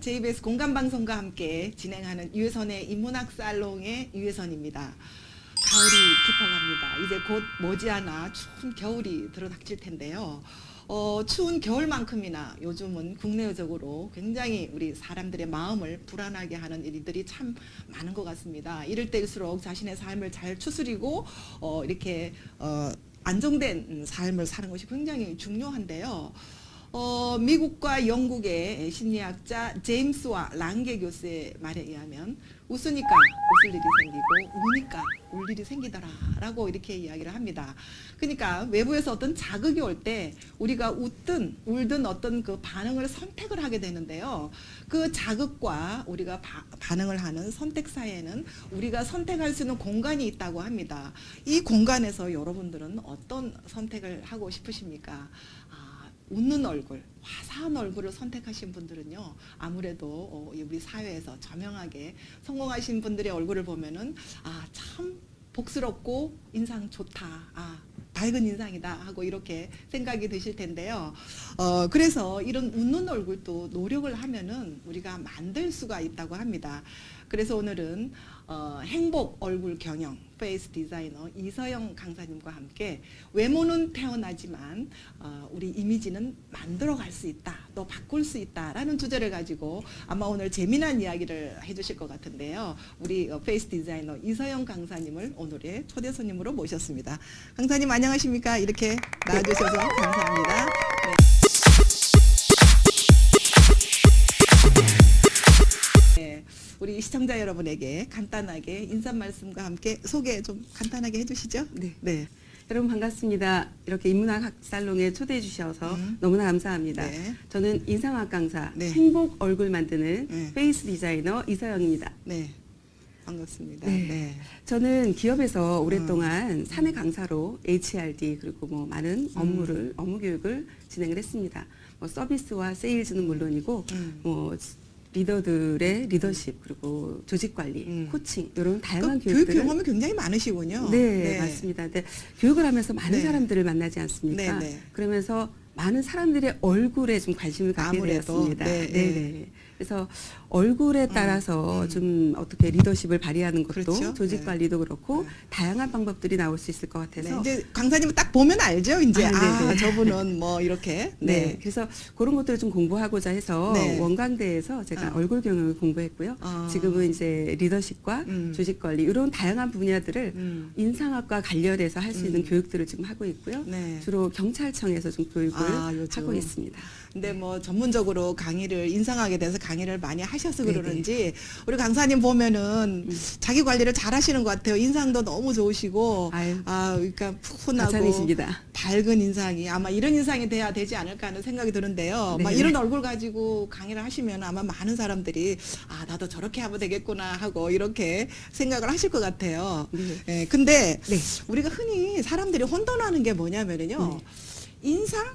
JBS 공감방송과 함께 진행하는 유혜선의 인문학 살롱의 유혜선입니다. 가을이 깊어갑니다. 이제 곧 머지않아 추운 겨울이 들어닥칠 텐데요. 추운 겨울만큼이나 요즘은 국내적으로 굉장히 우리 사람들의 마음을 불안하게 하는 일들이 참 많은 것 같습니다. 이럴 때일수록 자신의 삶을 잘 추스리고 이렇게 안정된 삶을 사는 것이 굉장히 중요한데요. 미국과 영국의 심리학자 제임스와 랑게 교수의 말에 의하면 웃으니까 웃을 일이 생기고 우니까 울 일이 생기더라라고 이렇게 이야기를 합니다. 그러니까 외부에서 어떤 자극이 올 때 우리가 웃든 울든 어떤 그 반응을 선택을 하게 되는데요. 그 자극과 우리가 반응을 하는 선택 사이에는 우리가 선택할 수 있는 공간이 있다고 합니다. 이 공간에서 여러분들은 어떤 선택을 하고 싶으십니까? 웃는 얼굴, 화사한 얼굴을 선택하신 분들은요, 아무래도 우리 사회에서 저명하게 성공하신 분들의 얼굴을 보면은 참 복스럽고 인상 좋다, 밝은 인상이다 하고 이렇게 생각이 드실 텐데요. 그래서 이런 웃는 얼굴도 노력을 하면은 우리가 만들 수가 있다고 합니다. 그래서 오늘은 행복 얼굴 경영 페이스 디자이너 이서영 강사님과 함께 외모는 태어나지만 우리 이미지는 만들어갈 수 있다, 또 바꿀 수 있다라는 주제를 가지고 아마 오늘 재미난 이야기를 해주실 것 같은데요. 우리 페이스 디자이너 이서영 강사님을 오늘의 초대 손님으로 모셨습니다. 강사님 안녕하십니까? 이렇게 나와주셔서 감사합니다. 네. 네. 우리 시청자 여러분에게 간단하게 인사 말씀과 함께 소개 좀 간단하게 해주시죠. 네. 여러분 반갑습니다. 이렇게 인문학 살롱에 초대해 주셔서 너무나 감사합니다. 네. 저는 인상학 강사, 네. 행복 얼굴 만드는 네. 페이스 디자이너 이서영입니다. 네. 반갑습니다. 네. 네. 저는 기업에서 오랫동안 사내 강사로 HRD 그리고 뭐 많은 업무 교육을 진행을 했습니다. 뭐 서비스와 세일즈는 물론이고 뭐 리더들의 리더십 그리고 조직 관리, 코칭 이런 다양한 교육 교육들을 경험이 굉장히 많으시군요. 네, 맞습니다. 근데 교육을 하면서 많은 네. 사람들을 만나지 않습니까? 네, 네. 그러면서 많은 사람들의 얼굴에 좀 관심을 갖게 아무래도, 되었습니다. 네, 네. 그래서 얼굴에 따라서 좀 어떻게 리더십을 발휘하는 것도 그렇죠. 조직 네. 관리도 그렇고 네. 다양한 방법들이 나올 수 있을 것 네, 같아서 이제 강사님은 딱 보면 알죠. 이제 네네. 저분은 뭐 이렇게. 네. 그래서 그런 것들을 좀 공부하고자 해서 네. 원광대에서 제가 얼굴 경영을 공부했고요. 지금은 이제 리더십과 조직 관리 이런 다양한 분야들을 인상학과 관련해서 할 수 있는 교육들을 지금 하고 있고요. 네. 주로 경찰청에서 좀 교육을 요즘. 하고 있습니다. 근데 뭐 전문적으로 강의를 인상하게 돼서 강의를 많이 하셔서 네네. 그러는지 우리 강사님 보면은 자기 관리를 잘 하시는 것 같아요. 인상도 너무 좋으시고 아유, 그러니까 푸근하고 과찬이십니다. 밝은 인상이 아마 이런 인상이 돼야 되지 않을까 하는 생각이 드는데요. 네. 막 이런 얼굴 가지고 강의를 하시면 아마 많은 사람들이 나도 저렇게 하면 되겠구나 하고 이렇게 생각을 하실 것 같아요. 네. 근데 네. 우리가 흔히 사람들이 혼돈하는 게 뭐냐면요. 인상?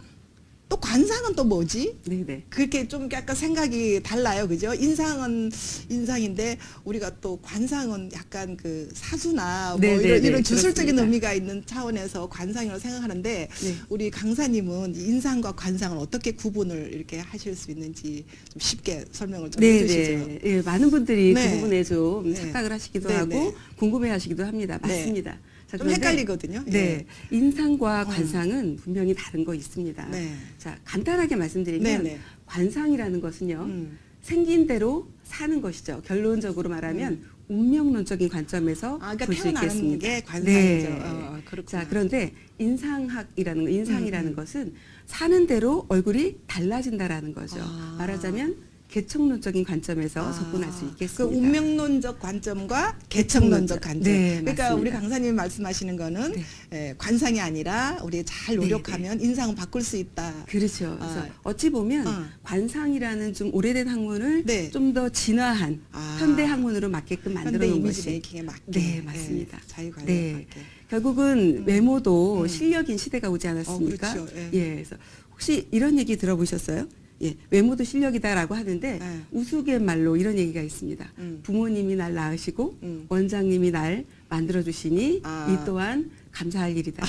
또 관상은 또 뭐지? 네네. 그렇게 좀 약간 생각이 달라요. 그죠? 인상은 인상인데 우리가 또 관상은 약간 그 사수나 뭐 네네네, 이런 주술적인 그렇습니다. 의미가 있는 차원에서 관상이라고 생각하는데 네. 우리 강사님은 인상과 관상을 어떻게 구분을 이렇게 하실 수 있는지 좀 쉽게 설명을 좀 해주시죠. 네네. 예, 많은 분들이 네. 그 부분에 좀 네. 착각을 하시기도 네, 하고 네. 궁금해하시기도 합니다. 네. 맞습니다. 자, 좀 그런데 헷갈리거든요. 네, 예. 인상과 관상은 분명히 다른 거 있습니다. 네. 자, 간단하게 말씀드리면 네네. 관상이라는 것은요, 생긴 대로 사는 것이죠. 결론적으로 말하면 운명론적인 관점에서 그러니까 볼 수 태어나는 있겠습니다. 게 관상이죠. 네. 그렇구나. 자, 그런데 인상이라는 것은 사는 대로 얼굴이 달라진다라는 거죠. 말하자면 계층론적인 관점에서 접근할 수 있겠습니다. 그 운명론적 관점과 계층론적 관점. 네, 그러니까 맞습니다. 우리 강사님이 말씀하시는 거는 관상이 아니라 우리 잘 노력하면 인상을 바꿀 수 있다. 그렇죠. 그래서 어찌 보면 관상이라는 좀 오래된 학문을 네. 좀 더 진화한 현대 학문으로 맞게끔 만들어 현대 놓은 이미지 것이. 메이킹에 맞게. 네, 맞습니다. 자유관리에 네. 맞게. 결국은 외모도 실력인 시대가 오지 않았습니까? 그렇죠. 예. 예. 그래서 혹시 이런 얘기 들어보셨어요? 예, 외모도 실력이다라고 하는데 우스갯말로 이런 얘기가 있습니다. 부모님이 날 낳으시고 원장님이 날 만들어 주시니 이 또한 감사할 일이다.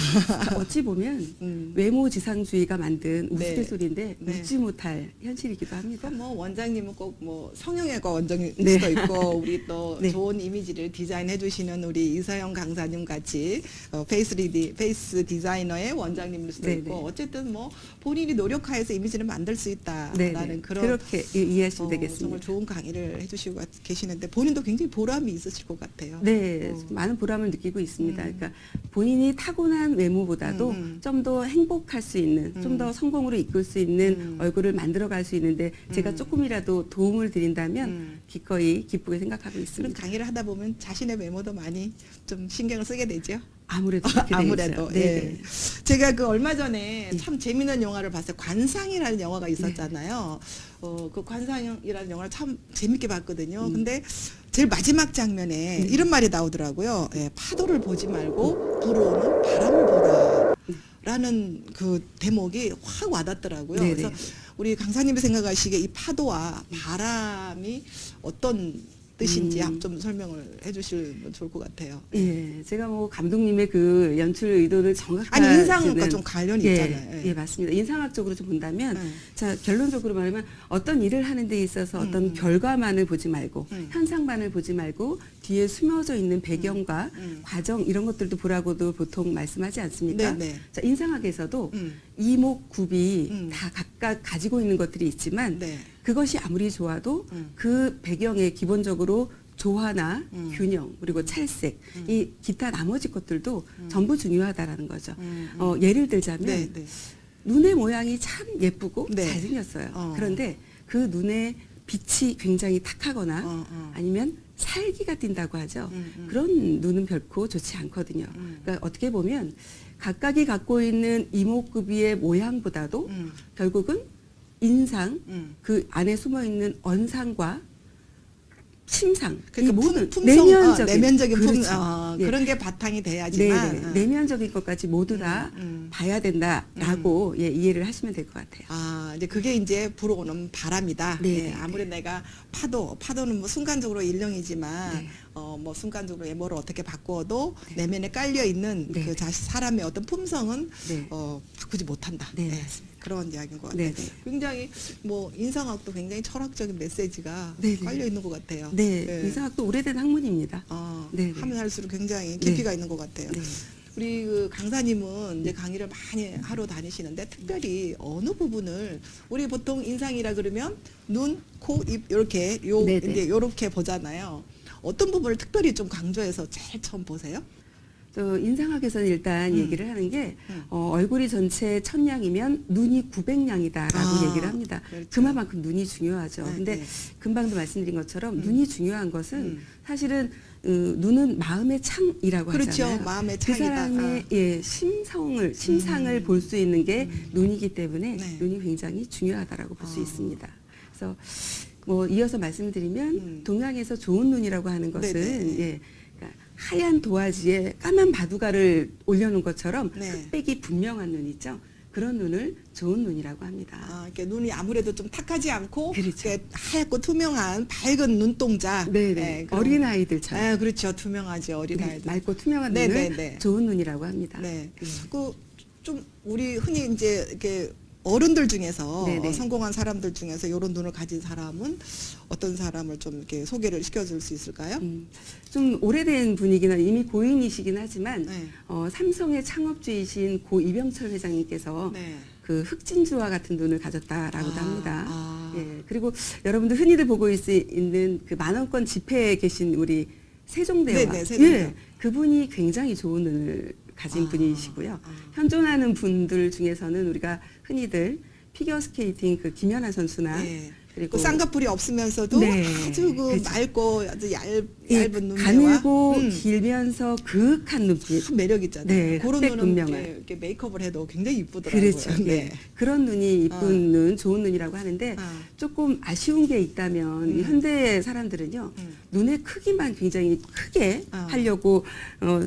어찌 보면 외모 지상주의가 만든 우스갯소리인데 네. 웃지 못할 현실이기도 합니다. 그럼 뭐 원장님은 꼭 뭐 성형외과 원장일 네. 수도 있고 우리 또 네. 좋은 이미지를 디자인해 주시는 우리 이서영 강사님 같이 페이스 디자이너의 원장님일 수도 네, 있고 네. 어쨌든 뭐 본인이 노력하여서 이미지를 만들 수 있다라는 네, 그런 그렇게 이해하시면 정말 되겠습니다. 좋은 강의를 해주시고 계시는데 본인도 굉장히 보람이 있으실 것 같아요. 네, 많은 보람을 느끼고 있습니다. 그러니까 본인이 타고난 외모보다도 좀 더 행복할 수 있는, 좀 더 성공으로 이끌 수 있는 얼굴을 만들어갈 수 있는데 제가 조금이라도 도움을 드린다면 기꺼이 기쁘게 생각하고 그런 있습니다. 강의를 하다 보면 자신의 외모도 많이 좀 신경을 쓰게 되죠. 아무래도 그렇게 돼 아무래도 있어요. 예. 네. 제가 그 얼마 전에 참 재밌는 영화를 봤어요. 관상이라는 영화가 있었잖아요. 그 관상이라는 영화를 참 재밌게 봤거든요. 근데 제일 마지막 장면에 이런 말이 나오더라고요. 예, 파도를 보지 말고 불어오는 바람을 보라. 라는 그 대목이 확 와닿더라고요. 네네. 그래서 우리 강사님이 생각하시기에 이 파도와 바람이 어떤 뜻인지 좀 설명을 해주시면 좋을 것 같아요. 예, 제가 뭐 감독님의 그 연출 의도를 정확하게 아니 인상과 좀 관련이 있잖아요. 예, 맞습니다. 인상학적으로 좀 본다면 네. 자 결론적으로 말하면 어떤 일을 하는 데 있어서 어떤 결과만을 보지 말고 현상만을 보지 말고 뒤에 숨어져 있는 배경과 과정 이런 것들도 보라고도 보통 말씀하지 않습니까? 네, 네. 자 인상학에서도 이목구비 다 각각 가지고 있는 것들이 있지만 네. 그것이 아무리 좋아도 그 배경에 기본적으로 조화나 균형 그리고 찰색 이 기타 나머지 것들도 전부 중요하다라는 거죠. 예를 들자면 네, 네. 눈의 모양이 참 예쁘고 네. 잘생겼어요. 그런데 그 눈에 빛이 굉장히 탁하거나 아니면 살기가 띈다고 하죠. 그런 눈은 결코 좋지 않거든요. 그러니까 어떻게 보면 각각이 갖고 있는 이목구비의 모양보다도 결국은 인상, 그 안에 숨어 있는 언상과 심상, 이 모든 내면적인 그렇죠. 예. 그런 게 바탕이 돼야지만 네, 내면적인 것까지 모두 다 봐야 된다라고 예, 이해를 하시면 될 것 같아요. 이제 그게 이제 불어오는 바람이다. 네, 예, 네, 아무리 내가 파도는 뭐 순간적으로 일령이지만 네. 뭐 순간적으로 외모를 어떻게 바꾸어도 내면에 깔려 있는 네, 그 네. 사람의 어떤 품성은 네. 바꾸지 못한다. 네, 예, 맞습니다. 그런 이야기인 것 같아요. 네, 네. 굉장히 뭐 인상학도 굉장히 철학적인 메시지가 네, 네. 깔려 있는 것 같아요. 네, 예. 인상학도 오래된 학문입니다. 네, 네. 하면 할수록 굉장히 네. 깊이가 있는 것 같아요. 네. 우리 그 강사님은 이제 강의를 많이 하러 다니시는데 특별히 어느 부분을 우리 보통 인상이라 그러면 눈, 코, 입 이렇게 네네. 이제 요렇게 보잖아요. 어떤 부분을 특별히 좀 강조해서 제일 처음 보세요? 저 인상학에서는 일단 얘기를 하는 게 얼굴이 전체 1000냥이면 눈이 900냥이다라고 얘기를 합니다. 그렇죠. 그만큼 눈이 중요하죠. 네, 근데 네. 금방도 말씀드린 것처럼 눈이 중요한 것은 사실은 눈은 마음의 창이라고 그렇죠. 하잖아요. 마음의 그 창이다. 사람의 예, 심상을 볼 수 있는 게 눈이기 때문에 네. 눈이 굉장히 중요하다라고 볼 수 있습니다. 그래서 뭐 이어서 말씀드리면 동양에서 좋은 눈이라고 하는 것은 네네. 예, 그러니까 하얀 도화지에 까만 바둑알을 올려놓은 것처럼 네. 흑백이 분명한 눈 있죠. 그런 눈을 좋은 눈이라고 합니다. 이렇게 눈이 아무래도 좀 탁하지 않고 그렇죠. 이렇게 하얗고 투명한 밝은 눈동자. 네네. 네, 그런- 어린 아이들처럼 그렇죠. 투명하죠. 어린 네, 아이들. 맑고 투명한 네, 눈을 네, 네. 좋은 눈이라고 합니다. 네. 예. 좀 우리 흔히 이제 이렇게 어른들 중에서 네네. 성공한 사람들 중에서 이런 눈을 가진 사람은 어떤 사람을 좀 이렇게 소개를 시켜줄 수 있을까요? 좀 오래된 분이긴 한 이미 고인이시긴 하지만 네. 삼성의 창업주이신 고 이병철 회장님께서 네. 그 흑진주와 같은 눈을 가졌다라고도 아, 합니다. 아. 예, 그리고 여러분들 흔히들 보고 있는 그 만원권 지폐에 계신 우리 세종대왕, 네네, 세종대왕. 예, 그분이 굉장히 좋은 눈을 가진 아, 분이시고요. 아. 현존하는 분들 중에서는 우리가 흔히들 피겨스케이팅 그 김연아 선수나 네. 그리고 그 쌍꺼풀이 없으면서도 네, 아주 그 그렇죠. 맑고 아주 예, 얇은 눈매와 가늘고 길면서 그윽한 눈빛. 큰 매력 있잖아요. 네, 그런 흑백 눈은 분명한. 이렇게 메이크업을 해도 굉장히 이쁘더라고요. 그렇죠. 네. 예. 그런 눈이 이쁜 눈, 좋은 눈이라고 하는데 아. 조금 아쉬운 게 있다면 이 현대 사람들은요 눈의 크기만 굉장히 크게 아. 하려고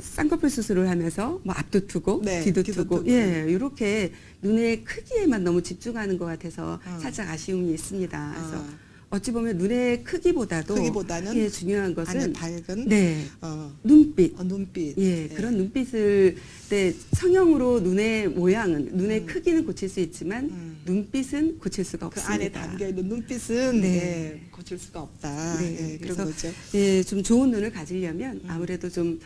쌍꺼풀 수술을 하면서 뭐 앞도 트고 네, 뒤도 뒤도 트고 트고. 예 이렇게 눈의 크기에만 너무 집중하는 것 같아서 아. 살짝 아쉬움이 있습니다. 그래서 어찌 보면 눈의 크기보다도 크기보다는 예, 중요한 안에 것은 밝은 네, 어, 눈빛. 눈빛. 예, 네. 그런 눈빛을 네, 성형으로 눈의 모양은 눈의 크기는 고칠 수 있지만 눈빛은 고칠 수가 그 없습니다. 안에 담겨 있는 눈빛은 네. 예, 고칠 수가 없다. 네, 예, 그런 그래서 거죠. 예, 좀 좋은 눈을 가지려면 아무래도 좀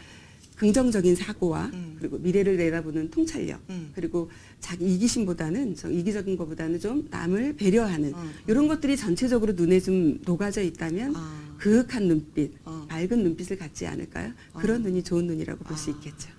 긍정적인 사고와 그리고 미래를 내다보는 통찰력 그리고 자기 이기심보다는 이기적인 것보다는 좀 남을 배려하는 이런 것들이 전체적으로 눈에 좀 녹아져 있다면 아. 그윽한 눈빛, 어. 밝은 눈빛을 갖지 않을까요? 그런 눈이 좋은 눈이라고 볼 수 아. 있겠죠.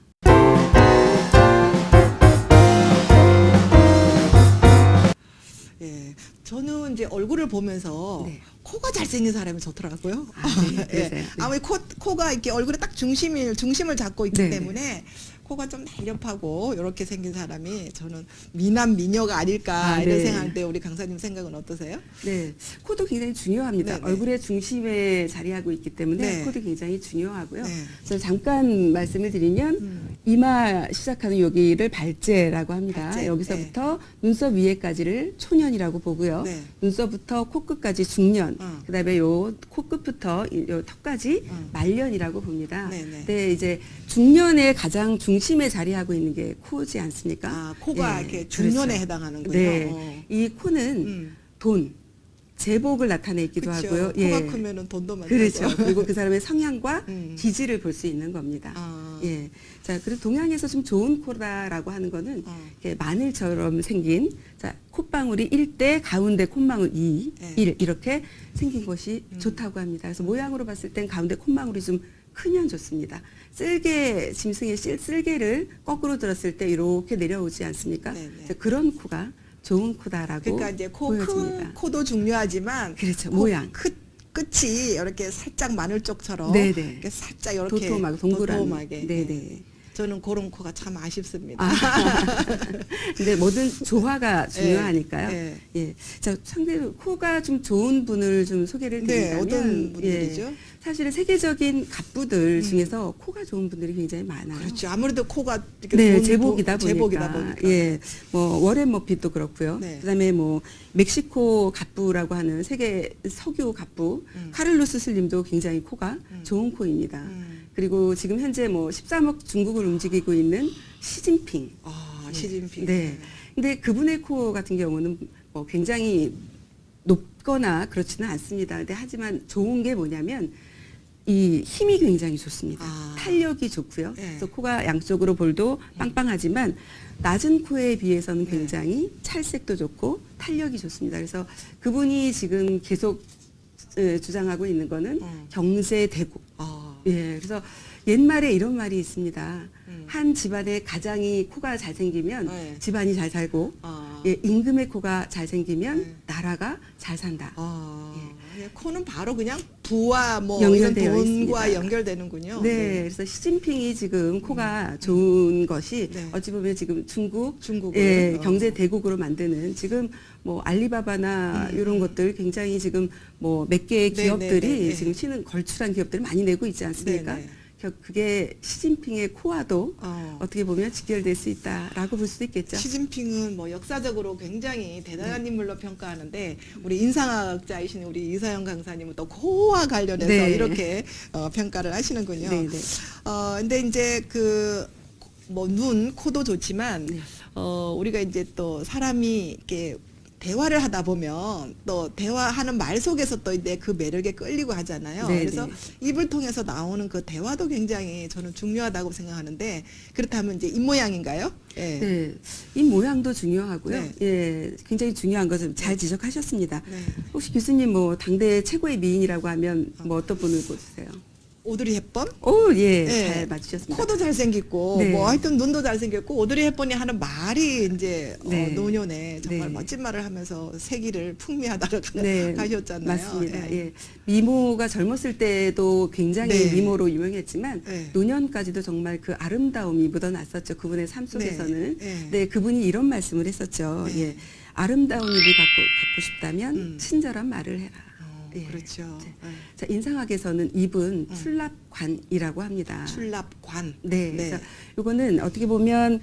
예, 저는 이제 얼굴을 보면서 네. 코가 잘생긴 사람이 좋더라고요. 아, 네, 그러세요? 네. 아무리 코가 이렇게 얼굴에 딱 중심을 잡고 있기 네, 때문에 코가 좀 날렵하고 이렇게 생긴 사람이 저는 미남 미녀가 아닐까 아, 이런 네. 생각인데 우리 강사님 생각은 어떠세요? 네, 코도 굉장히 중요합니다. 네, 네. 얼굴의 중심에 자리하고 있기 때문에 네. 코도 굉장히 중요하고요. 네. 그래서 잠깐 말씀을 드리면 이마 시작하는 여기를 발제라고 합니다. 발제, 여기서부터 눈썹 위에까지를 초년이라고 보고요. 네. 눈썹부터 코끝까지 중년, 그다음에 요 코끝부터 요 턱까지 말년이라고 봅니다. 네, 네. 근데 이제 중년의 가장 중심에 자리하고 있는 게 코지 않습니까? 아, 코가 예, 이렇게 중년에 그렇죠. 해당하는군요. 네, 어. 이 코는 돈, 제복을 나타내기도 그렇죠. 하고요. 코가 크면은 돈도 많고. 그렇죠. 그리고 그 사람의 성향과 음. 기질을 볼 수 있는 겁니다. 아. 예. 자, 그리고 동양에서 좀 좋은 코다라고 하는 거는 어. 이렇게 마늘처럼 생긴 자, 콧방울이 1대 가운데 콧망울 2, 네. 1 이렇게 생긴 것이 좋다고 합니다. 그래서 모양으로 봤을 땐 가운데 콧망울이 좀 크면 좋습니다. 쓸개, 짐승의 쓸개를 거꾸로 들었을 때 이렇게 내려오지 않습니까? 네, 네. 그래서 그런 코가 좋은 코다라고 그러니까 이제 보여집니다. 큰 코도 중요하지만 그렇죠. 코 모양. 끝이 이렇게 살짝 마늘 쪽처럼 네네. 이렇게 살짝 이렇게 도톰하게 동그란. 도톰하게. 네네. 예. 저는 그런 코가 참 아쉽습니다. 아, 근데 뭐든 조화가 중요하니까요. 예. 예. 자, 상대로 코가 좀 좋은 분을 좀 소개를 네, 드린다면 어떤 분들이죠? 예, 사실은 세계적인 갑부들 중에서 코가 좋은 분들이 굉장히 많아요. 그렇죠. 아무래도 코가 이렇게 네, 제복이다 보니까. 제복이다 보니까. 예, 뭐 워렌 머핏도 그렇고요. 네. 그다음에 뭐 멕시코 갑부라고 하는 세계 석유 갑부 카를로스 슬림도 굉장히 코가 좋은 코입니다. 그리고 지금 현재 뭐 13억 중국을 움직이고 있는 시진핑. 아, 시진핑. 네. 근데 그분의 코 같은 경우는 뭐 굉장히 높거나 그렇지는 않습니다. 근데 하지만 좋은 게 뭐냐면 이 힘이 굉장히 좋습니다. 아. 탄력이 좋고요. 네. 그래서 코가 양쪽으로 볼도 빵빵하지만 낮은 코에 비해서는 네. 굉장히 찰색도 좋고 탄력이 좋습니다. 그래서 그분이 지금 계속 주장하고 있는 거는 경제 대국. 아. 예, 그래서 옛말에 이런 말이 있습니다. 한 집안의 가장이 코가 잘 생기면 네. 집안이 잘 살고, 아. 예, 임금의 코가 잘 생기면 네. 나라가 잘 산다. 아. 예, 코는 바로 그냥 부와 뭐 연결되어 이런 돈과 있습니다. 연결되는군요. 네, 그래서 시진핑이 지금 코가 좋은 것이 네. 어찌 보면 지금 중국을, 예, 어. 경제 대국으로 만드는 지금 뭐 알리바바나 이런 것들 굉장히 지금 뭐 몇 개의 네, 기업들이 네, 네, 네. 지금 걸출한 기업들을 많이 내고 있지 않습니까? 네, 네. 그게 시진핑의 코와도 어. 어떻게 보면 직결될 수 있다라고 볼 수도 있겠죠. 시진핑은 뭐 역사적으로 굉장히 대단한 인물로 평가하는데 우리 인상학자이신 우리 이서영 강사님은 또 코와 관련해서 네. 이렇게 평가를 하시는군요. 네, 네. 근데 이제 그 뭐 눈, 코도 좋지만 네. 우리가 이제 또 사람이 이렇게 대화를 하다 보면 또 대화하는 말 속에서 또 이제 그 매력에 끌리고 하잖아요. 네, 그래서 네. 입을 통해서 나오는 그 대화도 굉장히 저는 중요하다고 생각하는데 그렇다면 이제 입 모양인가요? 예. 네, 입 모양도 중요하고요. 네. 예, 굉장히 중요한 것을 잘 지적하셨습니다. 네. 혹시 교수님 뭐 당대 최고의 미인이라고 하면 뭐 어떤 분을 꼽으세요? 오드리 헵번? 오, 예, 네. 잘 맞추셨습니다. 코도 잘생겼고 네. 뭐 하여튼 눈도 잘생겼고 오드리 헵번이 하는 말이 이제 네. 노년에 정말 네. 멋진 말을 하면서 세기를 풍미하다고 네, 하셨잖아요. 맞습니다. 예. 예. 미모가 젊었을 때도 굉장히 네. 미모로 유명했지만 네. 노년까지도 정말 그 아름다움이 묻어났었죠. 그분의 삶 속에서는. 네. 네, 그분이 이런 말씀을 했었죠. 네. 예. 아름다운 입을 갖고 싶다면 친절한 말을 해라. 예. 그렇죠. 자, 자, 인상학에서는 입은 출납관이라고 합니다. 출납관. 네. 그래서 이거는 어떻게 보면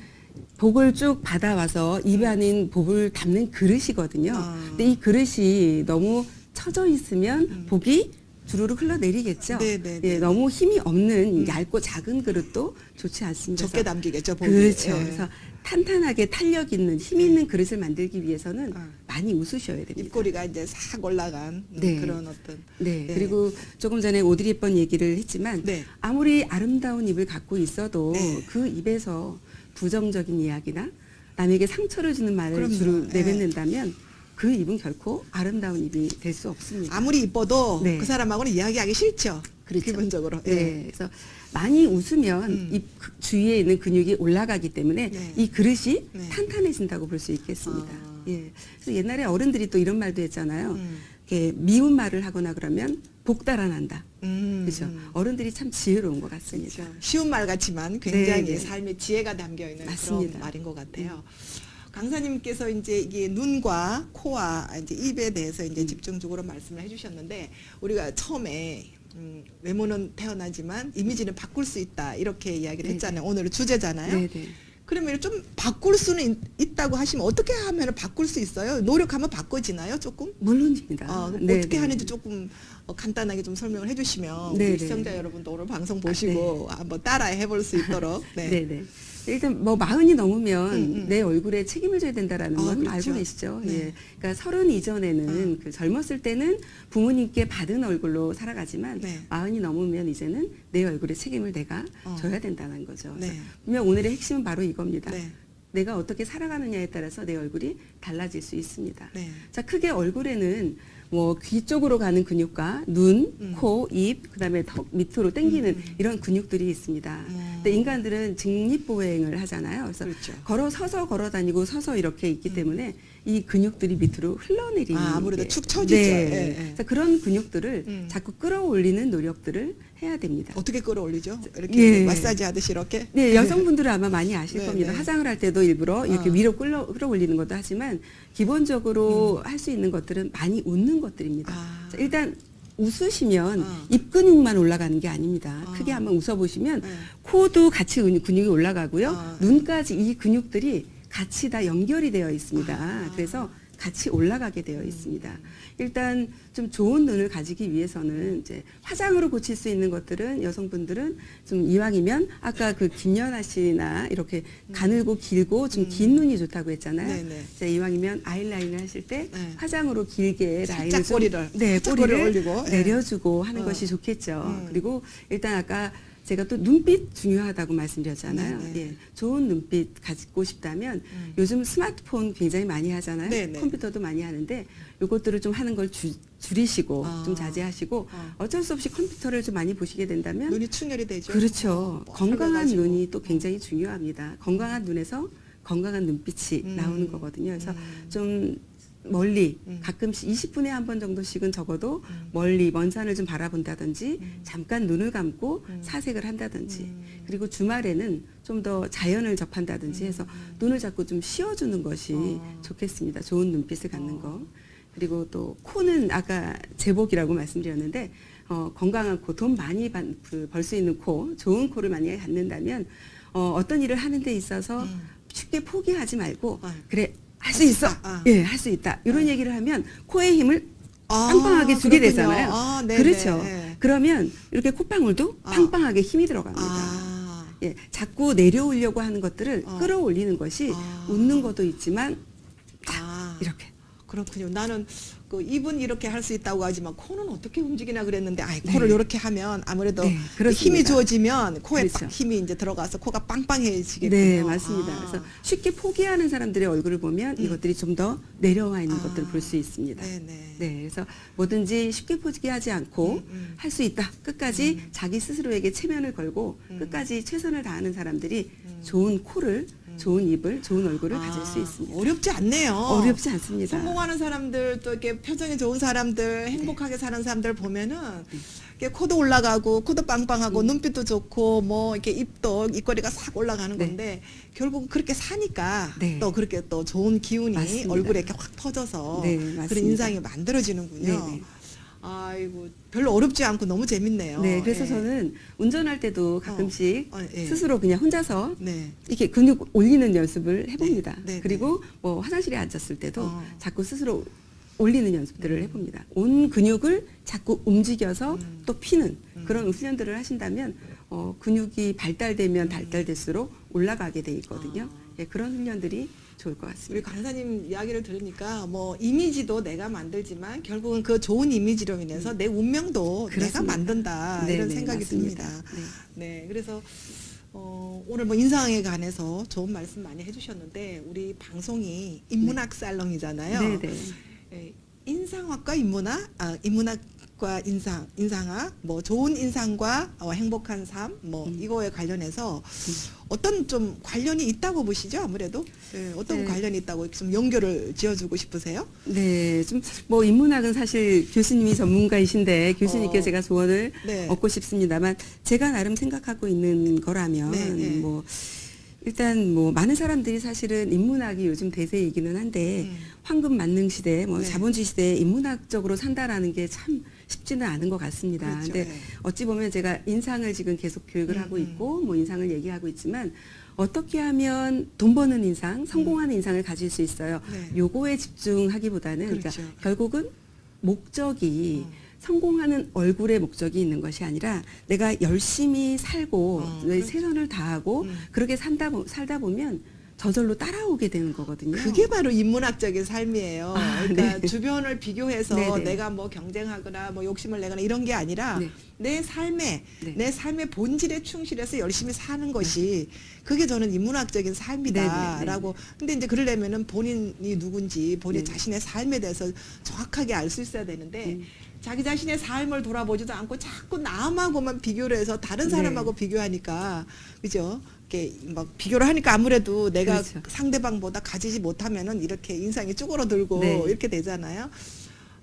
복을 쭉 받아와서 입에 아닌 복을 담는 그릇이거든요. 아. 근데 이 그릇이 너무 처져 있으면 복이 주르르 흘러내리겠죠. 네, 네, 예, 네. 너무 힘이 없는 얇고 작은 그릇도 좋지 않습니다. 적게 그래서 담기겠죠. 복이. 그렇죠. 예. 그래서 탄탄하게 탄력 있는 힘 있는 그릇을 만들기 위해서는 많이 웃으셔야 됩니다. 입꼬리가 이제 싹 올라간 네. 그런 어떤. 네. 네. 그리고 조금 전에 오드리 헵번 얘기를 했지만 네. 아무리 아름다운 입을 갖고 있어도 네. 그 입에서 부정적인 이야기나 남에게 상처를 주는 말을 그럼요. 주로 네. 내뱉는다면 그 입은 결코 아름다운 입이 될 수 없습니다. 아무리 이뻐도 네. 그 사람하고는 이야기하기 싫죠. 그렇죠. 기본적으로. 예. 네. 그래서 많이 웃으면 입 주위에 있는 근육이 올라가기 때문에 네. 이 그릇이 네. 탄탄해진다고 볼 수 있겠습니다. 아. 예. 그래서 옛날에 어른들이 또 이런 말도 했잖아요. 이렇게 미운 말을 하거나 그러면 복 달아난다. 그렇죠. 어른들이 참 지혜로운 것 같습니다. 그렇죠. 쉬운 말 같지만 굉장히 네, 네. 삶의 지혜가 담겨 있는 맞습니다. 그런 말인 것 같아요. 강사님께서 이제 이게 눈과 코와 이제 입에 대해서 이제 집중적으로 말씀을 해주셨는데 우리가 처음에 외모는 태어나지만 이미지는 바꿀 수 있다 이렇게 이야기를 네. 했잖아요. 오늘 주제잖아요. 네네. 그러면 좀 바꿀 수는 있다고 하시면 어떻게 하면 바꿀 수 있어요? 노력하면 바꿔지나요? 조금? 물론입니다. 그럼 네네. 어떻게 하는지 조금 간단하게 좀 설명을 해주시면 네네. 우리 시청자 여러분도 오늘 방송 보시고 한번 따라해 볼 수 있도록. 네. 네네. 일단 뭐 40이 넘으면 내 얼굴에 책임을 져야 된다라는 건 그렇죠. 알고 계시죠. 네. 예. 그러니까 30 이전에는 그 젊었을 때는 부모님께 받은 얼굴로 살아가지만 네. 40이 넘으면 이제는 내 얼굴에 책임을 내가 어. 져야 된다는 거죠. 그래서 네. 분명 오늘의 핵심은 바로 이겁니다. 네. 내가 어떻게 살아가느냐에 따라서 내 얼굴이 달라질 수 있습니다. 네. 자, 크게 얼굴에는 뭐 귀 쪽으로 가는 근육과 눈, 코, 입, 그다음에 턱 밑으로 당기는 이런 근육들이 있습니다. 근데 인간들은 직립보행을 하잖아요. 그래서 그렇죠. 서서 걸어 다니고 서서 이렇게 있기 때문에 이 근육들이 밑으로 흘러내리는 아무래도 게- 축 처지죠. 네. 예, 예. 그래서 그런 근육들을 음. 자꾸 끌어올리는 노력들을 해야 됩니다. 어떻게 끌어올리죠? 이렇게 예. 마사지 하듯이 이렇게? 네, 여성분들은 아마 많이 아실 네, 겁니다. 네. 화장을 할 때도 일부러 이렇게 위로 끌어올리는 것도 하지만 기본적으로 할 수 있는 것들은 많이 웃는 것들입니다. 아. 자, 일단 웃으시면 어. 입 근육만 올라가는 게 아닙니다. 어. 크게 한번 웃어보시면 네. 코도 같이 근육이 올라가고요. 어. 눈까지 이 근육들이 같이 다 연결이 되어 있습니다. 아. 그래서 같이 올라가게 되어 있습니다. 일단 좀 좋은 눈을 가지기 위해서는 이제 화장으로 고칠 수 있는 것들은 여성분들은 좀 이왕이면 아까 그 김연아 씨나 이렇게 가늘고 길고 좀 긴 눈이 좋다고 했잖아요. 네네. 이제 이왕이면 아이라인을 하실 때 네. 화장으로 길게 살짝 라인을 좀- 꼬리를, 네, 살짝 꼬리를 꼬리를 올리고, 예. 내려주고 하는 어. 것이 좋겠죠. 음. 그리고 일단 아까 제가 또 눈빛 중요하다고 말씀드렸잖아요. 네네. 예, 좋은 눈빛 가지고 싶다면 요즘 스마트폰 굉장히 많이 하잖아요. 네네. 컴퓨터도 많이 하는데 요것들을 좀 하는 걸 줄이시고 아. 좀 자제하시고 어쩔 수 없이 컴퓨터를 좀 많이 보시게 된다면 눈이 충혈이 되죠. 그렇죠. 뭐 건강한 설레가지고. 눈이 또 굉장히 중요합니다. 건강한 눈에서 건강한 눈빛이 나오는 거거든요. 그래서 좀 멀리 가끔씩 20분에 한 번 정도씩은 적어도 멀리 먼 산을 좀 바라본다든지 잠깐 눈을 감고 사색을 한다든지 그리고 주말에는 좀 더 자연을 접한다든지 해서 눈을 자꾸 좀 쉬어주는 것이 좋겠습니다. 좋은 눈빛을 갖는 거. 그리고 또 코는 아까 제복이라고 말씀드렸는데 건강한 코, 돈 많이 벌 수 있는 코, 좋은 코를 만약에 갖는다면 어떤 일을 하는 데 있어서 쉽게 포기하지 말고 그래 할 수 있어. 예, 할 수 있다. 이런 얘기를 하면 코에 힘을 빵빵하게 주게 그렇군요. 되잖아요. 아, 네네. 그렇죠. 그러면 이렇게 콧방울도 빵빵하게 힘이 들어갑니다. 아. 예, 자꾸 내려오려고 하는 것들을 어. 끌어올리는 것이 아. 웃는 것도 있지만 아. 이렇게. 그렇군요. 나는 그 입은 이렇게 할 수 있다고 하지만 코는 어떻게 움직이나 그랬는데 코를 이렇게 하면 아무래도 네, 그렇습니다. 힘이 주어지면 코에 그렇죠. 딱 힘이 이제 들어가서 코가 빵빵해지겠군요. 네, 맞습니다. 아. 그래서 쉽게 포기하는 사람들의 얼굴을 보면 이것들이 좀 더 내려와 있는 아. 것들을 볼 수 있습니다. 네네. 네, 그래서 뭐든지 쉽게 포기하지 않고 할 수 있다. 끝까지 자기 스스로에게 체면을 걸고 끝까지 최선을 다하는 사람들이 좋은 코를, 좋은 입을, 좋은 얼굴을 가질 수 있습니다. 어렵지 않네요. 어렵지 않습니다. 성공하는 사람들 또 이렇게 표정이 좋은 사람들 행복하게 사는 사람들 보면은 이렇게 코도 올라가고 코도 빵빵하고 눈빛도 좋고 뭐 이렇게 입도 입꼬리가 싹 올라가는 네. 건데 결국은 그렇게 사니까 네. 또 그렇게 또 좋은 기운이 맞습니다. 얼굴에 이렇게 확 퍼져서 네, 그런 맞습니다. 인상이 만들어지는군요. 네, 네. 아이고 별로 어렵지 않고 너무 재밌네요. 네, 그래서 예. 저는 운전할 때도 가끔씩 예. 스스로 그냥 혼자서 네. 이렇게 근육 올리는 연습을 해봅니다. 네, 네, 그리고 뭐 화장실에 앉았을 때도 어. 자꾸 스스로 올리는 연습들을 해봅니다. 온 근육을 자꾸 움직여서 또 피는 그런 훈련들을 하신다면 근육이 발달되면 발달될수록 올라가게 돼 있거든요. 예, 그런 훈련들이 좋을 것 우리 같습니다. 강사님 이야기를 들으니까 뭐 이미지도 내가 만들지만 결국은 그 좋은 이미지로 인해서 내 운명도 내가 그렇습니다. 만든다 네, 이런 네, 생각이 맞습니다. 듭니다. 네. 네, 그래서 오늘 뭐 인상에 관해서 좋은 말씀 많이 해주셨는데 우리 방송이 인문학 살롱이잖아요. 네, 네. 예, 인상학과 인문학, 인문학과 인상학, 뭐 좋은 인상과 행복한 삶, 뭐 이거에 관련해서 어떤 좀 관련이 있다고 보시죠? 아무래도 예, 어떤 네. 관련이 있다고 좀 연결을 지어주고 싶으세요? 네, 좀 뭐 인문학은 사실 교수님이 전문가이신데 교수님께 제가 조언을 네. 얻고 싶습니다만 제가 나름 생각하고 있는 거라면 네, 네. 뭐 일단 뭐 많은 사람들이 사실은 인문학이 요즘 대세이기는 한데 황금 만능 시대, 뭐 네. 자본주의 시대에 인문학적으로 산다라는 게 참 쉽지는 않은 것 같습니다. 그렇죠. 근데 네. 어찌 보면 제가 인상을 지금 계속 교육을 하고 있고 뭐 인상을 얘기하고 있지만 어떻게 하면 돈 버는 인상, 성공하는 인상을 가질 수 있어요. 네. 요거에 집중하기보다는 그러니까 그렇죠. 결국은 목적이 성공하는 얼굴에 목적이 있는 것이 아니라 내가 열심히 살고 내 그렇죠. 최선을 다하고 그렇게 살다 보면 저절로 따라오게 되는 거거든요. 그게 바로 인문학적인 삶이에요. 그러니까 네. 주변을 비교해서 네, 네. 내가 뭐 경쟁하거나 뭐 욕심을 내거나 이런 게 아니라 네. 내 삶에 네. 내 삶의 본질에 충실해서 열심히 사는 것이 그게 저는 인문학적인 삶이다라고. 근데 이제 그러려면은 본인이 누군지 본인 네. 자신의 삶에 대해서 정확하게 알 수 있어야 되는데 자기 자신의 삶을 돌아보지도 않고 자꾸 남하고만 비교를 해서 다른 사람하고 비교하니까 그죠? 이렇게 막 비교를 하니까 아무래도 내가 그렇죠. 상대방보다 가지지 못하면은 이렇게 인상이 쭈그러들고 네. 이렇게 되잖아요.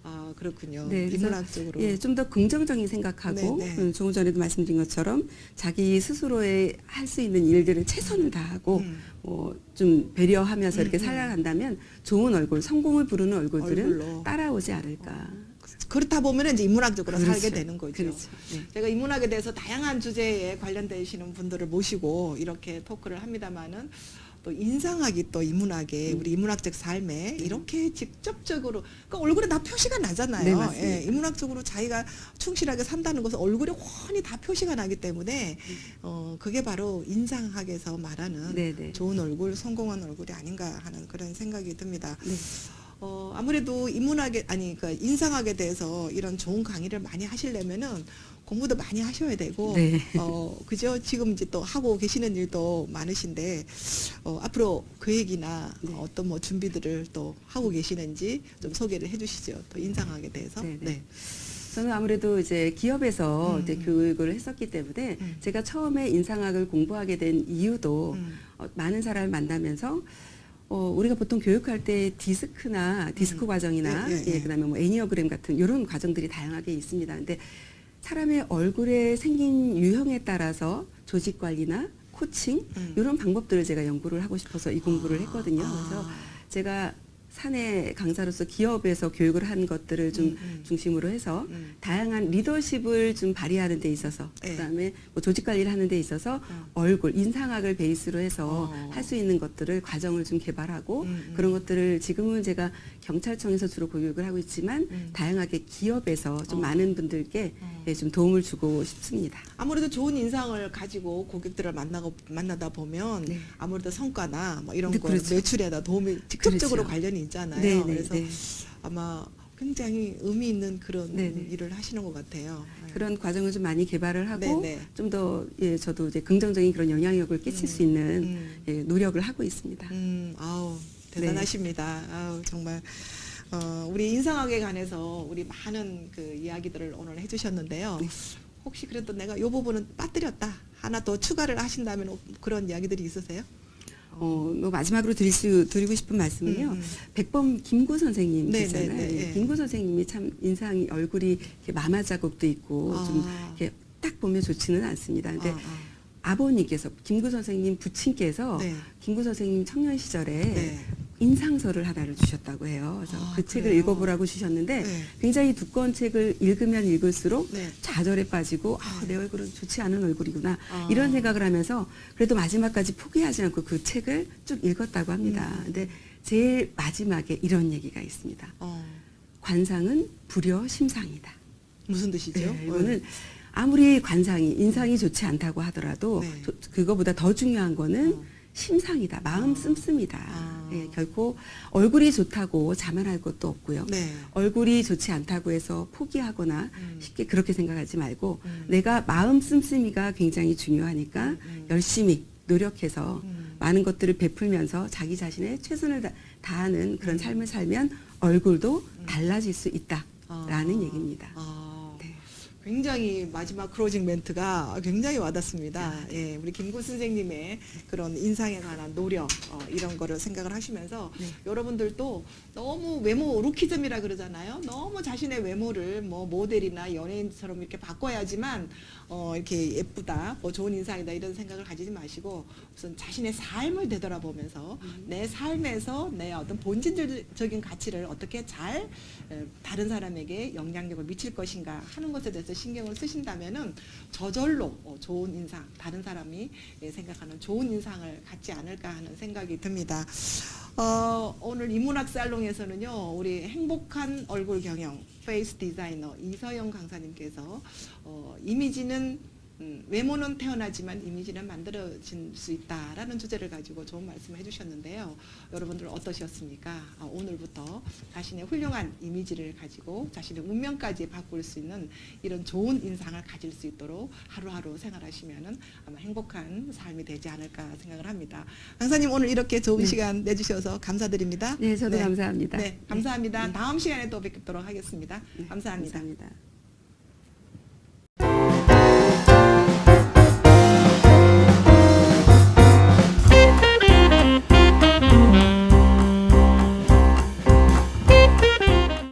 아 그렇군요. 네, 그래서 인문학적으로. 예, 좀 더 긍정적인 생각하고 네, 네. 조금 전에도 말씀드린 것처럼 자기 스스로의 할 수 있는 일들을 최선을 다하고 좀 배려하면서 이렇게 살아간다면 좋은 얼굴, 성공을 부르는 얼굴들은 얼굴로. 따라오지 않을까. 그렇다 보면 이제 인문학적으로 그렇죠. 살게 되는 거죠. 그렇죠. 네. 제가 인문학에 대해서 다양한 주제에 관련되시는 분들을 모시고 이렇게 토크를 합니다만은 또 인상학이 또 인문학에 우리 인문학적 삶에 이렇게 직접적으로 그러니까 얼굴에 다 표시가 나잖아요. 네, 맞습니다. 예, 인문학적으로 자기가 충실하게 산다는 것은 얼굴에 훤히 다 표시가 나기 때문에 그게 바로 인상학에서 말하는 네, 네. 좋은 얼굴, 성공한 얼굴이 아닌가 하는 그런 생각이 듭니다. 네. 아무래도 인문학에 그 인상학에 대해서 이런 좋은 강의를 많이 하시려면은 공부도 많이 하셔야 되고 네. 그죠? 지금 이제 또 하고 계시는 일도 많으신데 앞으로 계획이나 네. 어떤 뭐 준비들을 또 하고 계시는지 좀 소개를 해주시죠. 또 인상학에 대해서. 네, 네. 저는 아무래도 이제 기업에서 이제 교육을 했었기 때문에 제가 처음에 인상학을 공부하게 된 이유도 많은 사람을 만나면서 우리가 보통 교육할 때 디스크나 디스크 과정이나 예, 예, 예. 그다음에 뭐 애니어그램 같은 이런 과정들이 다양하게 있습니다. 근데 사람의 얼굴에 생긴 유형에 따라서 조직 관리나 코칭 이런 방법들을 제가 연구를 하고 싶어서 이 공부를 했거든요. 그래서 제가 사내 강사로서 기업에서 교육을 한 것들을 좀 중심으로 해서 다양한 리더십을 좀 발휘하는 데 있어서 네. 그다음에 뭐 조직 관리를 하는 데 있어서 얼굴, 인상학을 베이스로 해서 할 수 있는 것들을 과정을 좀 개발하고 그런 것들을 지금은 제가 경찰청에서 주로 교육을 하고 있지만 다양하게 기업에서 좀 많은 분들께 예, 좀 도움을 주고 싶습니다. 아무래도 좋은 인상을 가지고 고객들을 만나다 보면 네. 아무래도 성과나 뭐 이런 네, 거 그렇죠. 매출에다 도움이 직접적으로 그렇죠. 관련이 있잖아요. 네, 네, 그래서 네. 아마 굉장히 의미 있는 그런 네, 네. 일을 하시는 것 같아요. 그런 과정을 좀 많이 개발을 하고 네, 네. 좀 더 예, 저도 이제 긍정적인 그런 영향력을 끼칠 수 있는 예, 노력을 하고 있습니다. 아우 대단하십니다. 아우 정말 우리 인상학에 관해서 우리 많은 그 이야기들을 오늘 해주셨는데요. 네. 혹시 그래도 내가 이 부분은 빠뜨렸다 하나 더 추가를 하신다면 그런 이야기들이 있으세요? 뭐 마지막으로 드리고 싶은 말씀은요. 백범 김구 선생님 네, 계시잖아요. 네, 네, 네. 김구 선생님이 참 인상이 얼굴이 이렇게 마마 자국도 있고 좀 이렇게 딱 보면 좋지는 않습니다. 근데 아버님께서 김구 선생님 부친께서 네. 김구 선생님 청년 시절에 네. 인상서를 하나를 주셨다고 해요. 그래서 그 책을 그래요? 읽어보라고 주셨는데 네. 굉장히 두꺼운 책을 읽으면 읽을수록 네. 좌절에 빠지고 내 얼굴은 좋지 않은 얼굴이구나 이런 생각을 하면서 그래도 마지막까지 포기하지 않고 그 책을 쭉 읽었다고 합니다. 근데 제일 마지막에 이런 얘기가 있습니다. 관상은 불여 심상이다. 무슨 뜻이죠? 네, 이거는 아무리 관상이 인상이 좋지 않다고 하더라도 네. 그거보다 더 중요한 거는 심상이다. 마음 씀씀이다. 아. 예, 결코 얼굴이 좋다고 자만할 것도 없고요. 네. 얼굴이 좋지 않다고 해서 포기하거나 쉽게 그렇게 생각하지 말고 음. 내가 마음 씀씀이가 굉장히 중요하니까 열심히 노력해서 많은 것들을 베풀면서 자기 자신의 최선을 다하는 그런 삶을 살면 얼굴도 달라질 수 있다라는 얘기입니다. 아, 네. 굉장히 마지막 클로징 멘트가 굉장히 와닿습니다. 예, 우리 김구 선생님의 그런 인상에 관한 노력 이런 거를 생각을 하시면서 네. 여러분들도 너무 외모 루키즘이라 그러잖아요. 너무 자신의 외모를 뭐 모델이나 연예인처럼 이렇게 바꿔야지만 이렇게 예쁘다, 뭐 좋은 인상이다 이런 생각을 가지지 마시고 우선 자신의 삶을 되돌아보면서 내 삶에서 내 어떤 본질적인 가치를 어떻게 잘 다른 사람에게 영향력을 미칠 것인가 하는 것에 대해서 신경을 쓰신다면은 저절로 좋은 인상, 다른 사람이 생각하는 좋은 인상을 갖지 않을까 하는 생각이 듭니다. 오늘 인문학 살롱에서는요, 우리 행복한 얼굴 경영 페이스 디자이너 이서영 강사님께서 이미지는 외모는 태어나지만 이미지는 만들어질 수 있다라는 주제를 가지고 좋은 말씀을 해주셨는데요. 여러분들 어떠셨습니까? 오늘부터 자신의 훌륭한 이미지를 가지고 자신의 운명까지 바꿀 수 있는 이런 좋은 인상을 가질 수 있도록 하루하루 생활하시면은 아마 행복한 삶이 되지 않을까 생각을 합니다. 강사님 오늘 이렇게 좋은 시간 내주셔서 감사드립니다. 네, 저도 감사합니다. 네, 감사합니다. 네. 다음 시간에 또 뵙도록 하겠습니다. 네, 감사합니다. 감사합니다.